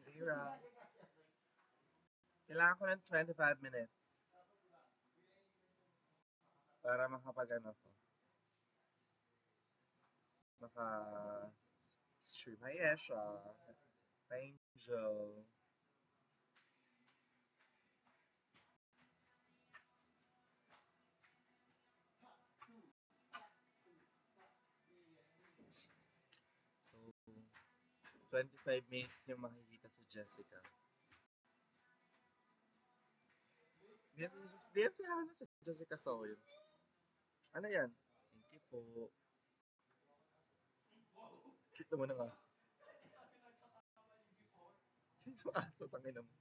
Ira, kailangan ko ng 25 minutes para makapag-ano ko. Maka-stream. Hi, Esha. Hi, Angel. So, 25 minutes niyo makikita si Jessica. Diyan si Hana si Jessica Soil. Ano yan? Thank you po. Cute naman ang aso. Sino aso? Tangina mo.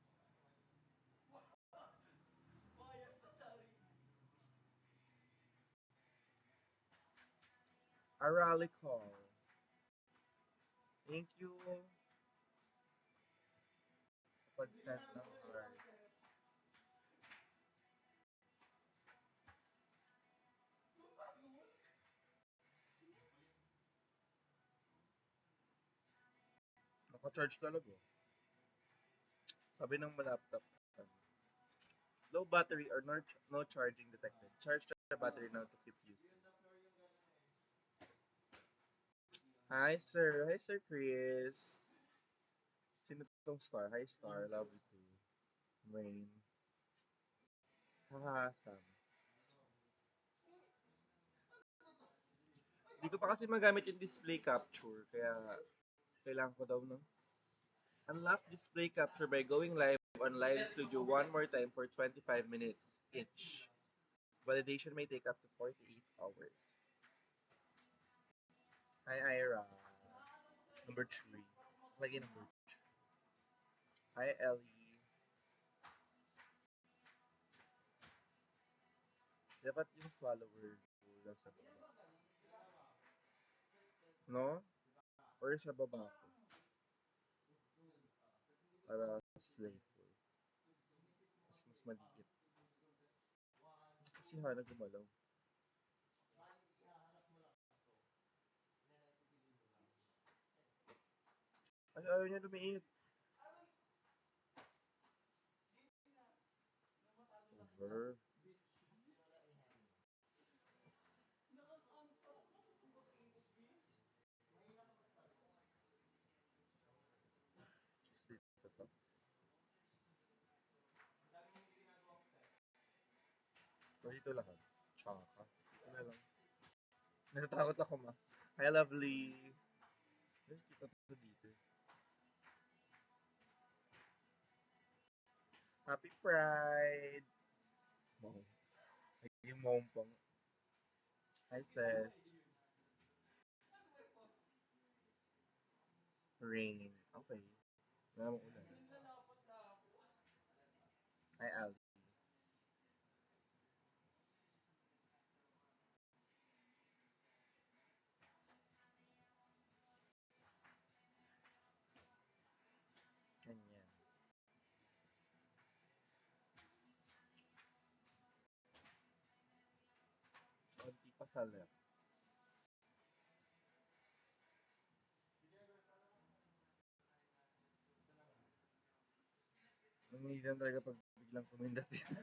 A rally call. Thank you. Pag-send ng heart. Naka-charge talaga. Sabi ng laptop. Low battery or no charging detected. Charge the battery now to keep using. Hi, sir. Hi, Sir Chris. Sino tong star? Hi, star. Love you too. Rain. Hahasam. Hindi ko pa kasi magamit yung display capture. Kaya, kailangan ko daw ng unlock display capture by going live on Live Studio one more time for 25 minutes each. Validation may take up to 48 hours. Hi, Ira. Number 3. Lagi number 2. Hi, Ellie. Dapat yung follower ko nasa baba. No? Or sa baba ko. Para slave ko. Mas maliit. Kasi Hana gumalaw. Ay, ayaw niya lumiit. Over. Dito to. So, dito lahat. Tsaka. Dito na lang. Natatakot ako ma. Hi, lovely. Ay, kita to dito. Happy Pride! Wow. Ay, yung mompong. Hi, sis. Rain. Okay. Wala mong ulan. Hi, Ali. Ganyan. Konti pa sa left. Nangilan talaga pag biglang kumindat yun.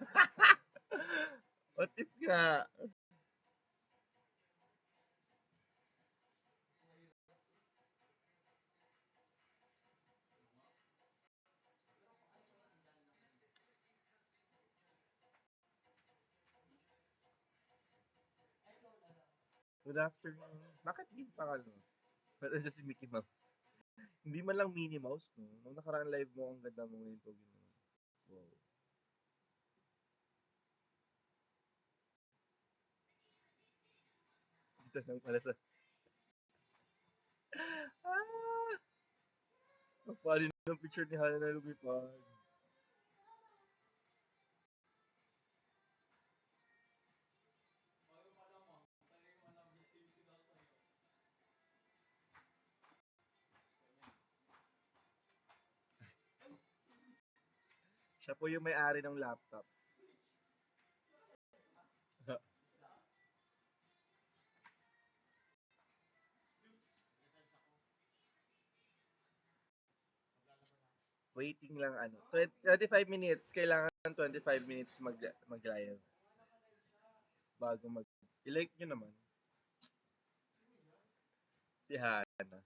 What if nga? Good afternoon. Bakit din pa ka, no? Pero dyan si Mickey Mouse. Hindi man lang Minnie Mouse, no? Nung nakaraan live mo, ang ganda mo ngayon to. Wow. Dito lang pala sa... Ah! Ang funny ng picture ni Hana na lumipad. Siya po yung may-ari ng laptop. Waiting lang ano. 25 minutes. Kailangan 25 minutes mag-live. Bago mag... I-like nyo naman. Si Hana.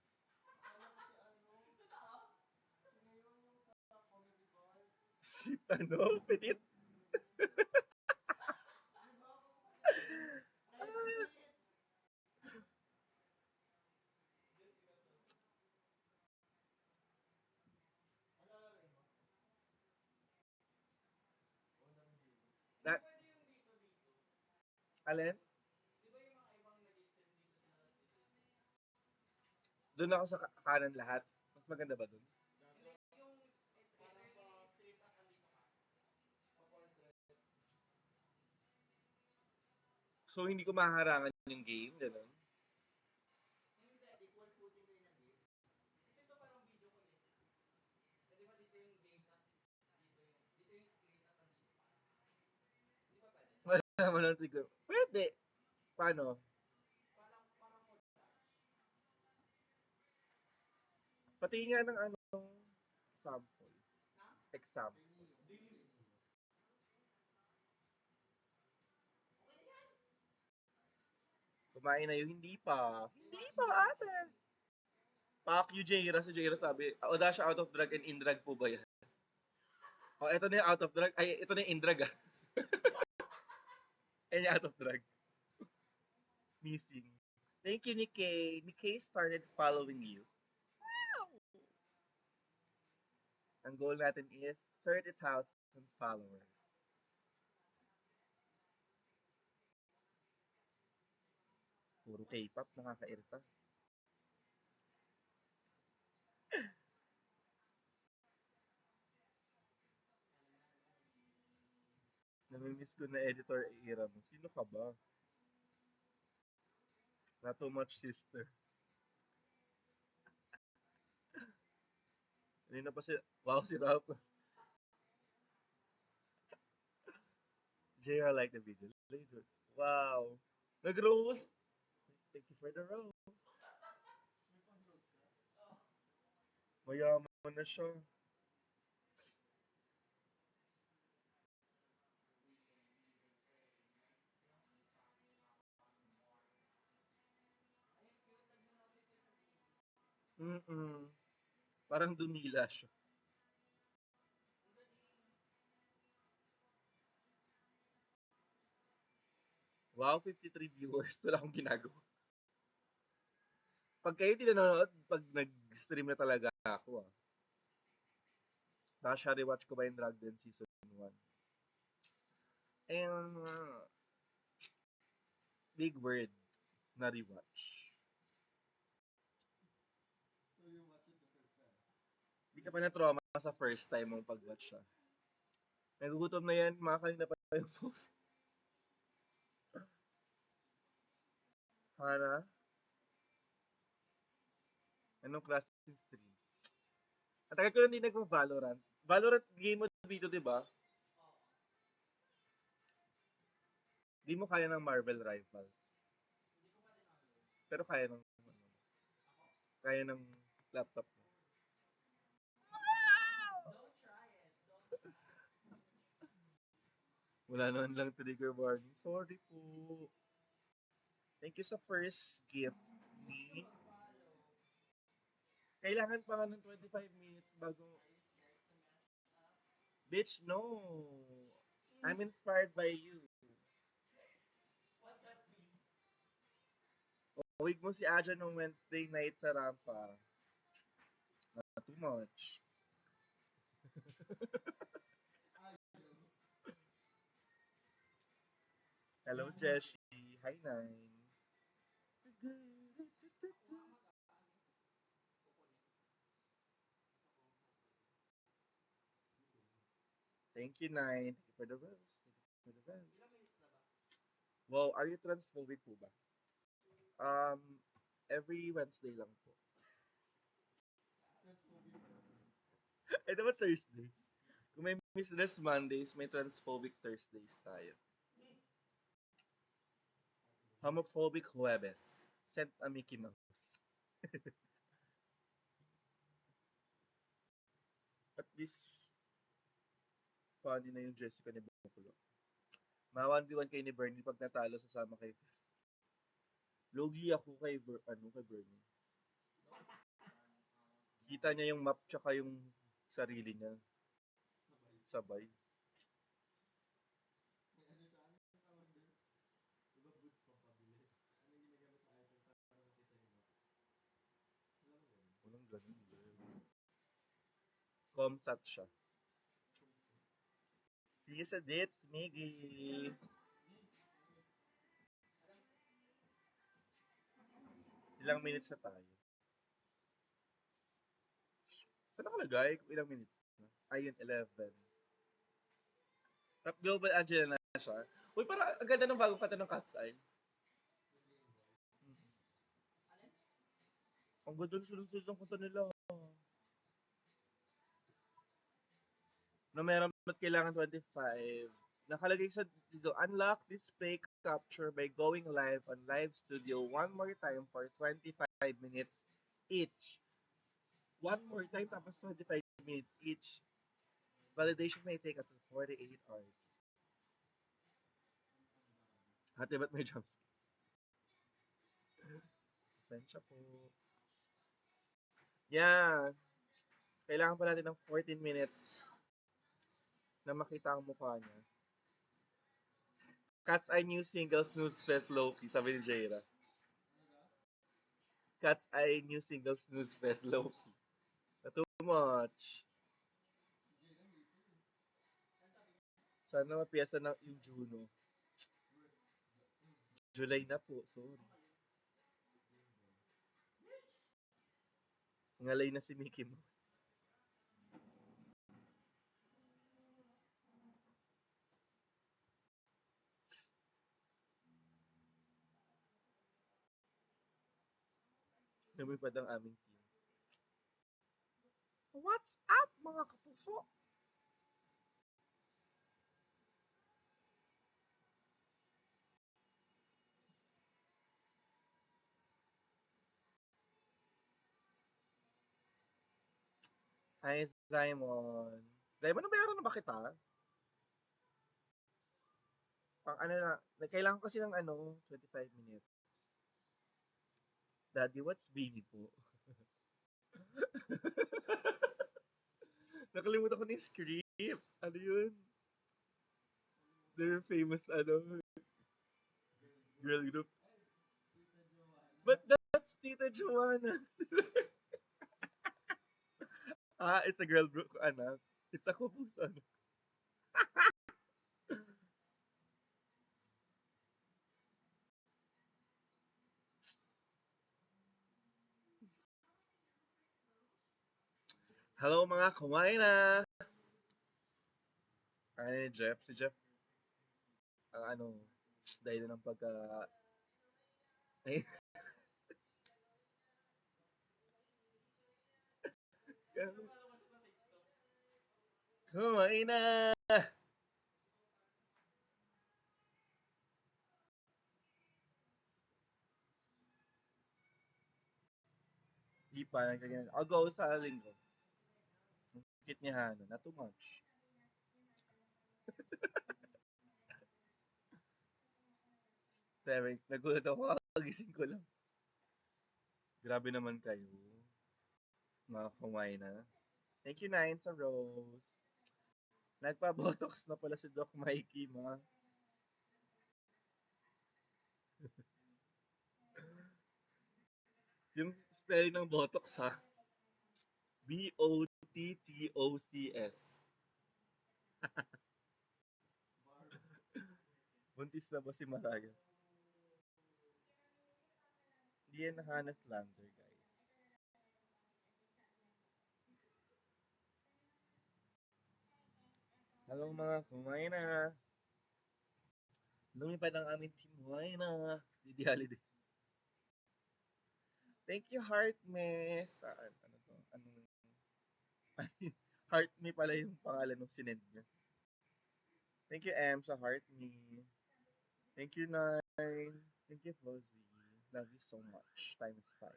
Si ano? Petit? Na, alin? Doon ako sa kanan lahat. Mas maganda ba doon? So, hindi ko maharangan yung game, gano'n? Wala naman ang trigger. Pwede. Paano? Pati nga ng anong sample. Example. Kumain na yun. Hindi pa. Hindi pa, ate. Pak you, Jaira. Si Jaira sabi, Odasha out of drug and in drug po ba yan? Oh, ito na yung out of drug. Ay, ito na yung in drug ah. Ayan yung out of drug. Missing. Thank you, Nikkei. Nikkei started following you. Ang goal natin is 30,000 followers. Puro K-pop, nakakairita. Namimiss ko na editor era mo. Sino ka ba? Not too much sister. Kanina pa si... Wow, si Ralph. JR like the video. Later. Wow. Nag-rose. Thank you for the rose. Mayaman na siya. Mm-mm. Parang dumila siya. Wow, 53 viewers. Wala akong ginagawa. Pag kayo tinanonood, pag nag-stream na talaga ako ah. Nakasya rewatch ko ba yung Drag Den Season 1? And big word na rewatch. Hindi ka pa na-trauma sa first time mong pag-watch siya. Nagugutom na yan, mga kanina pa yung post. Hana? Anong klaseng stream? At tagal ko lang din nagpa-Valorant. Valorant game mo dito, di ba? Di mo kaya ng Marvel Rivals. Pero kaya ng kaya ng laptop mo. Wala naman lang trigger warning. Sorry po. Thank you sa first gift ni. Kailangan pa nga ng 25 minutes bago... Bitch, no. I'm inspired by you. Uwig mo si Aja nung Wednesday night sa Rampa. Not too much. Hello, Jessie. Hi, Nine. Thank you, Nine. Thank you for the rose. Thank you for the rose. Wow, are you transphobic po ba? Um, every Wednesday lang po. Eh, dapat Thursday. Kung may Mistress Mondays, may transphobic Thursdays tayo. Homophobic Jueves. Sent a Mickey Mouse. This funny na yung Jessica ni Bukulo. Ma-1v1 kay ni Bernie pag natalo sasama kay Fifth. Logi ako kay Bernie. Kita niya yung map tsaka yung sarili niya. Sabay. Walang ganun. Comsat siya. See you sa dates, Miggy. Ilang minutes na tayo? Saan nakalagay kung ilang minutes na? Ayun, 11. Top Global Angela na siya. Uy, parang ang ganda ng bagong kanta ng Cat's Eye. Ang ganda ng sulong-sulong ng kanta nila. Na meron ba't kailangan 25? Nakalagay sa dito, unlock display capture by going live on live studio one more time for 25 minutes each. One more time tapos 25 minutes each. Validation may take up to 48 hours. Ate, ba't may jumpscare? Pasensya po. Yeah. Kailangan pa natin ng 14 minutes na makita ang mukha niya. Cat's Eye new single Snooze Fest Loki, sabi ni Jaira. Cat's Eye new single Snooze Fest Loki. Too much. Sana mapiyasa na yung Juno. July na po, sorry. Ngalay na si Mickey Mouse. Lumipad ang aming team. What's up, mga kapuso? Hi, Simon. Simon, nabayaran na ba kita? Pang ano na, kailangan ko kasi ng 25 minutes. Daddy, what's Bini po? Nakalimutan ko na yung script. Ano yun? They're famous, girl group. But that's Tita Joanna. It's a girl group, anak. It's a kupusan. Hello mga kumain na! Ay, Jeff. Si Jeff, dahil ng pagka... Ay, kumain na! Di pa, ganyan. I'll go sa linggo. Kit ni Hana, not too much. Derek, nagulat ako, kagising ko lang. Grabe naman kayo. Mga kumain na. Thank you, Nine, sa Rose. Nagpa-botox na pala si Doc Mikey, ma. Yung spelling ng botox, ha? B-O-T-T-O-C-S. Buntis na ba si Maraya? Hindi yan Hannah Slander, guys. Hello mga kumain na. Lumipad ang aming team. Kumain na. Didi Holiday. Thank you, Heart Miss. Ano to? Heart Me pala yung pangalan ng sinend niya. Thank you, Em, sa Heart Me. Thank you, Nine. Thank you, Fuzzy. Love you so much. Times 5.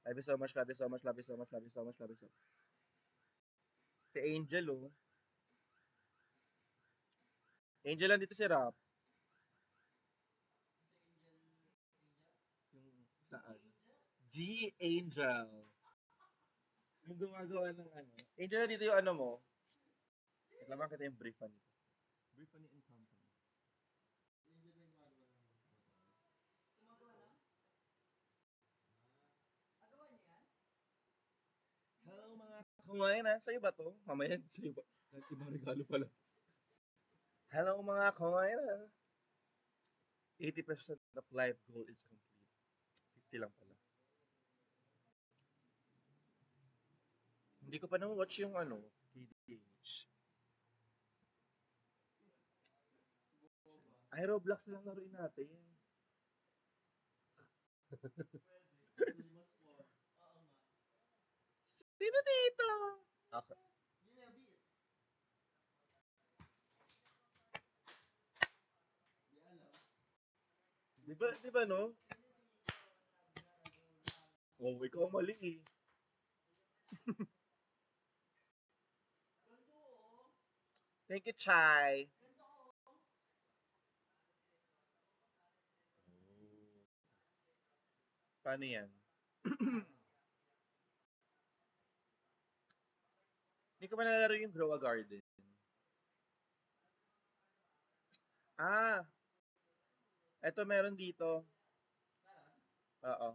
Love you so much, love you so much, love you so much, love you so much, love you so much. Si Angel, oh. Angel, nandito si Rap. Yung saan? G Angel. Yung gumagawa ng ano. Angel, nandito yung ano mo. Reklaman kita yung brief nito. Brief and Company. Hello mga kumain na. Sa'yo ba to? Mamaya sa'yo ba? Ibang regalo pala. Hello mga kumain na. 80% of life goal is complete. 50 lang pala. Hindi ko pa na-watch yung ano, KDH. Ay, Roblox lang laruin natin. Sino dito? Okay. Di ba no? Oh, ikaw mali eh. Thank you, Chai. Paano yan? Hindi ko pa nalalaro yung Grow a Garden. Ah, eto meron dito. Oo.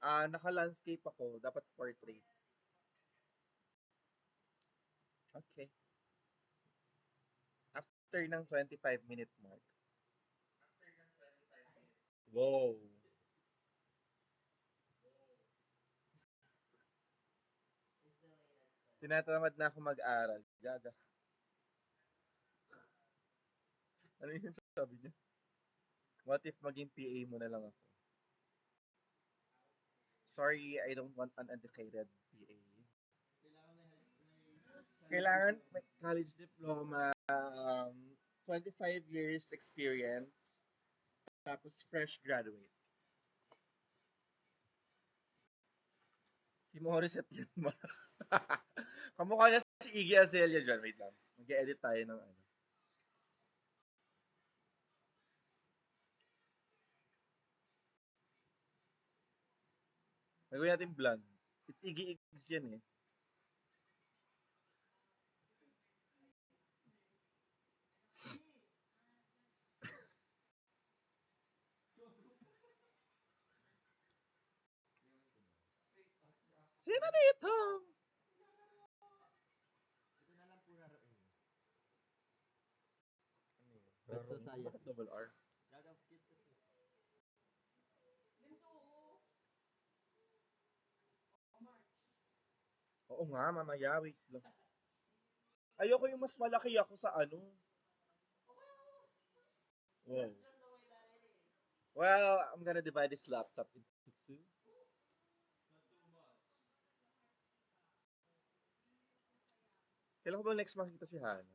Naka-landscape ako. Dapat portrait. Okay. After ng 25-minute mark. Wow. Tinatamad na ako mag-aral. Gaga. Ano yung sabi niya? What if maging PA mo na lang ako? Sorry, I don't want uneducated PA. Kailangan may college diploma, 25 years experience, tapos fresh graduate. Si Morissette yan ba? Kamukha na si Iggy Azalea dyan. Wait lang. Mag-edit tayo ng ano. Nagawin natin blonde. It's Iggy Iggs yan eh. Sino dito? Pet Society. Bakit double R? Oo nga, mamaya. Wait lang. Ayoko yung mas malaki ako sa ano. Wow. Well, I'm gonna divide this laptop into two. Kailan ko ba next makikita si Hannah?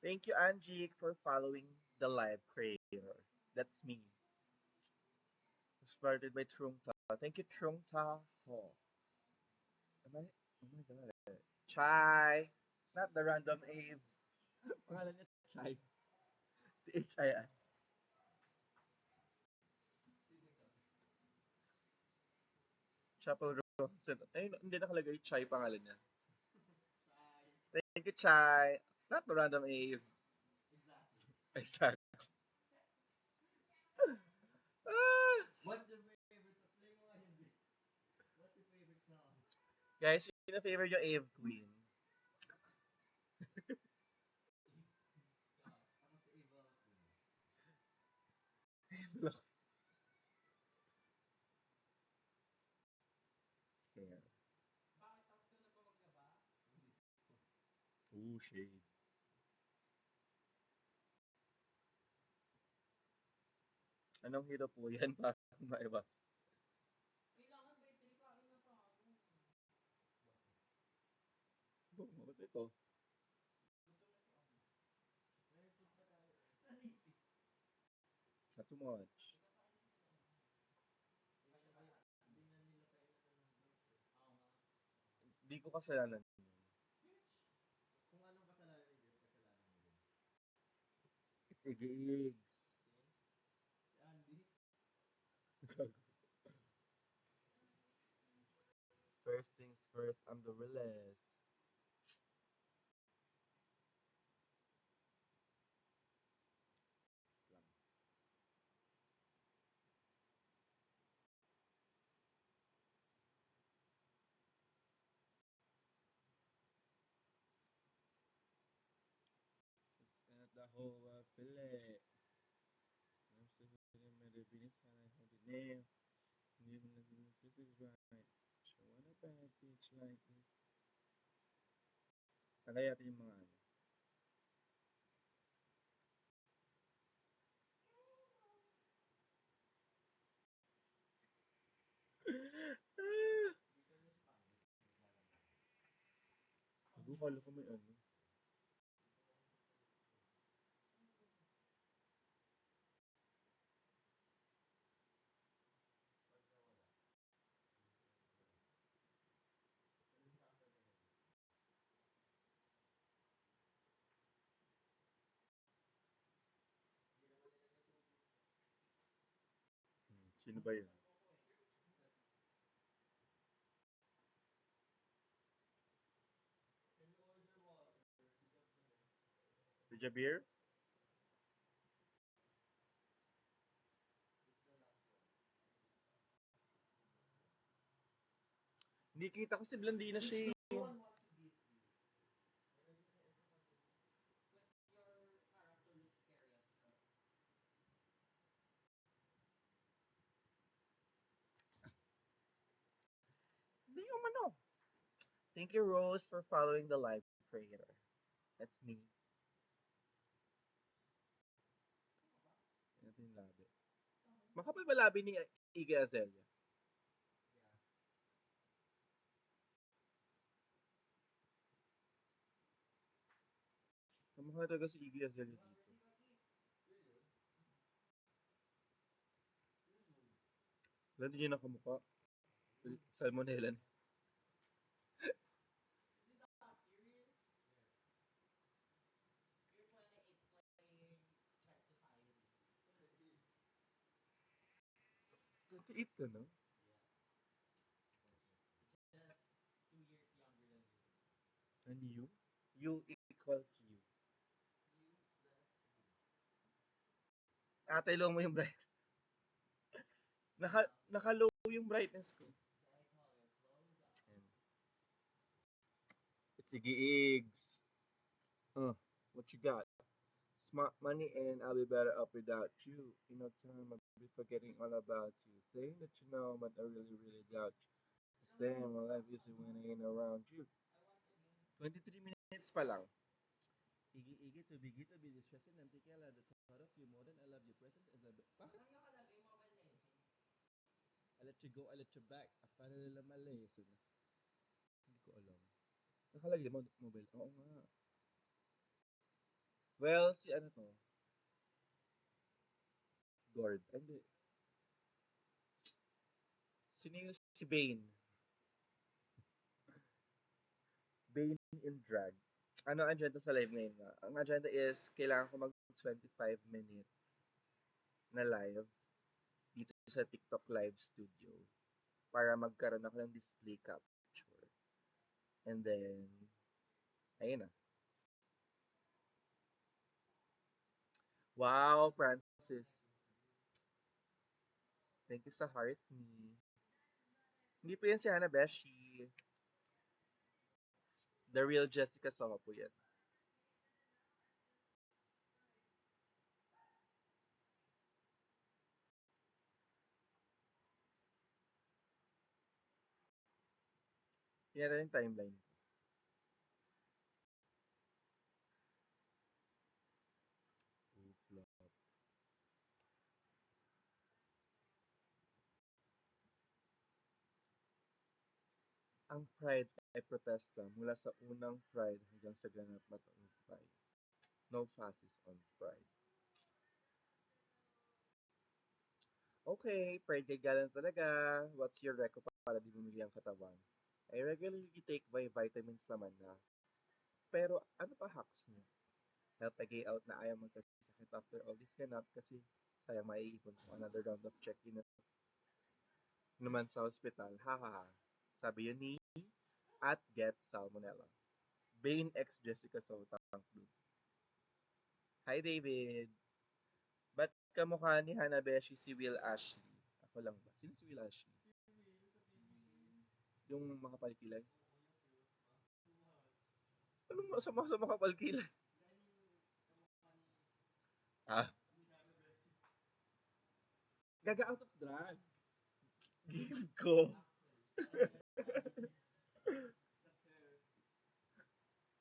Thank you, Angie, for following the live creator. That's me. Started by Trung Ta. Thank you, Trung Ta Ho. Am I? Oh my god. Chai. Not the random Abe. Pangalan niya Chai. Si H-I-I. Chapel Robinson. Ay, hindi nakalagay Chai pangalan niya. Thank you, Chai. Not the random Abe. Exactly. Ah, What's your favorite song? Play mo nga hindi. What's your favorite song? guys, sino favorite yung Ave Queen? Ako si Eva Queen. Yeah. Ooh, shade. Anong hero po yan para maibas? Bakit ito? too much. Di ko kasalanan. Kung anong kasalanan ni Jeff, kasalanan mo din. It's Iggy-Iggs. Si Andy, First things first, I'm the realest. At the whole fillet. I'm still hitting my diabetes and I hold it name. Even if this is right. So what a bad bitch like me. Tagay natin yung mga ano. Kala ko may ano. Sino ba yun? can you order water? Si Jabir? Hindi kita kasi Blandina siya eh. No one wants to beat you. Because your character looks scary as well. Hindi yung ano. Thank you, Rose, for following the live creator. That's me. Yan yung labi. Makapal ba labi ni Iggy Azalea? Kamukha talaga si Iggy Azalea dito. Wala din yun nakamukha. Salmonella. Eat ka na? And you? You equals you. Atay mo yung bright. Naka-low yung brightness ko. It's Iggy-Iggs. What you got? Smart money and I'll be better up without you. You know, time I'll be forgetting all about you. Saying that you know, but I really, really doubt you. Staying my life is when I ain't around you. 23 minutes pa lang. Iggy-Iggy to be distressing and take the thought of you more than I love you present as a bit. Bakit? I let you go, I let you back. I finally learned my lesson. Hindi ko alam. Nakalagay mo mobile. Oo nga. Well, si ano to? Gord. Hindi. Sino yung si Bane? Bane in drag. Ano ang agenda sa live ngayon nga? Ang agenda is, kailangan ko mag 25 minutes na live dito sa TikTok live studio para magkaroon ako ng display capture. And then, ayun na. Wow, Francis. Thank you sa heart me. Hindi po yan si Hannah Beshi. The real Jessica Soho po yan. Yan na yung timeline. Flop. Ang Pride ay protesta mula sa unang Pride hanggang sa ganap na tagumpay. No fascist on Pride. Okay, per day galang talaga. What's your reco para di bumili ang katawan? I regularly take my vitamins naman na. Pero ano pa hacks niyo? Help a gay out na ayaw magkasakit after all this ganap kasi sayang maiipon ko another round of check-in naman sa hospital. Hahaha. Sabi yun ni at get salmonella. Bane X Jessica Sotang. Hi David. Ba't kamukha ni Hanabeshi si Will Ashley? Ako lang ba? Sino si Will Ashley? Yung makapal-kilay? Anong masama sa makapal-kilay? Ah, gaga out of drag. Gigil ko.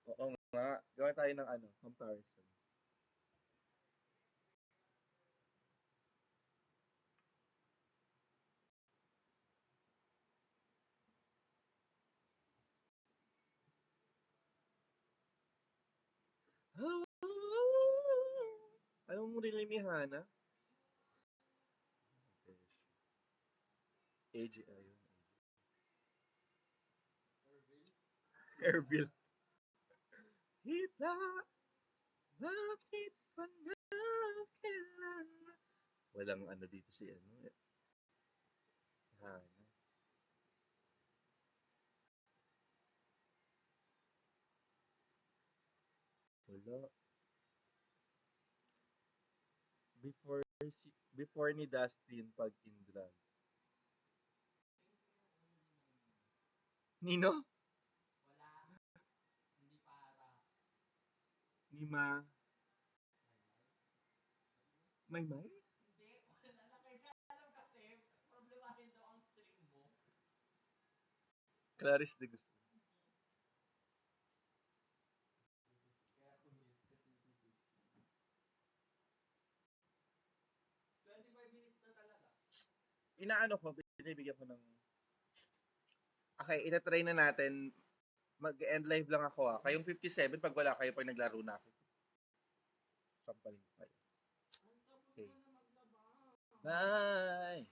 Oo nga. Gawa tayo ng ano, comparison. Anong really ni Hana? AJ, ayun. Erbil. Kita, bakit pa nakilala? Walang ano dito si ano. Hana. Wala. Before before ni Dustin pag in drag. Nino? Ni Ma? May? Clarice de Gusto. Inaano ko, binibigyan ko ng... Okay, itatry na natin. Mag-end live lang ako ah. Kayong 57, pag wala kayo, pag naglaro na ako. Sampalin ko kayo. Okay. Bye!